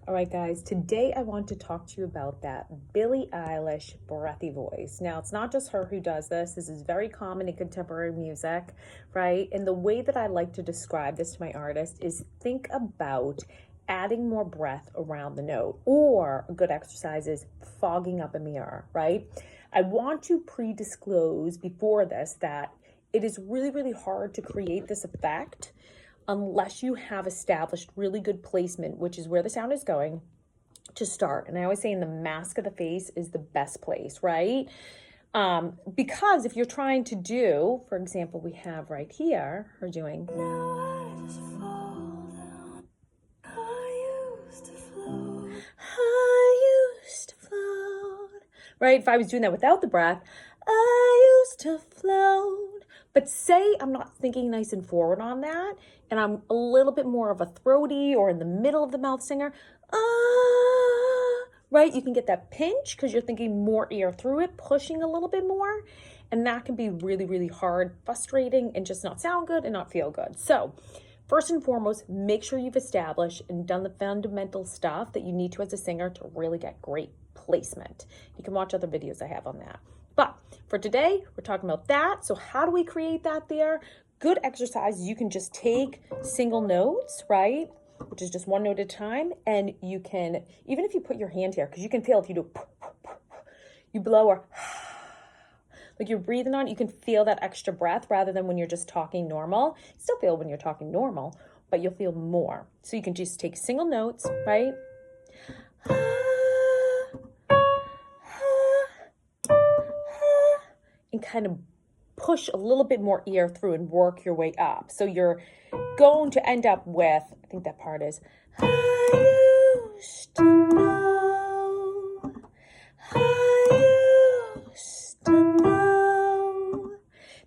All right, guys, today I want to talk to you about that Billie Eilish breathy voice. Now, it's not just her who does this. This is very common in contemporary music, right? And the way that I like to describe this to my artists is think about adding more breath around the note, or a good exercise is fogging up a mirror, right? I want to pre-disclose before this that it is really, really hard to create this effect unless you have established really good placement, which is where the sound is going to start. And I always say in the mask of the face is the best place, right? Because if you're trying to do, for example, we have right here, her doing, now I just fall down. I used to float. I used to float. Right? If I was doing that without the breath, I used to float. But say I'm not thinking nice and forward on that, and I'm a little bit more of a throaty or in the middle of the mouth singer, right? You can get that pinch because you're thinking more air through it, pushing a little bit more, and that can be really, really hard, frustrating, and just not sound good and not feel good. So first and foremost, make sure you've established and done the fundamental stuff that you need to as a singer to really get great placement. You can watch other videos I have on that. But for today, we're talking about that. So how do we create that there? Good exercise. You can just take single notes, right? Which is just one note at a time. And you can, even if you put your hand here, because you can feel if you do, you blow or like you're breathing on, you can feel that extra breath rather than when you're just talking normal. You still feel when you're talking normal, but you'll feel more. So you can just take single notes, right? And kind of push a little bit more air through and work your way up. So you're going to end up with, I think that part is, I used to know, I used to know.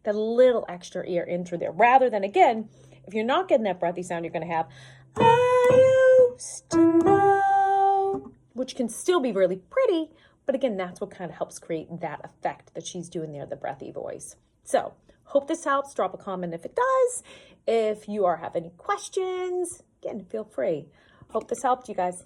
That little extra air in through there. Rather than, again, if you're not getting that breathy sound, you're going to have, I used to know, which can still be really pretty. But again, that's what kind of helps create that effect that she's doing there, the breathy voice. So hope this helps. Drop a comment if it does. If you have any questions, again, feel free. Hope this helped you guys.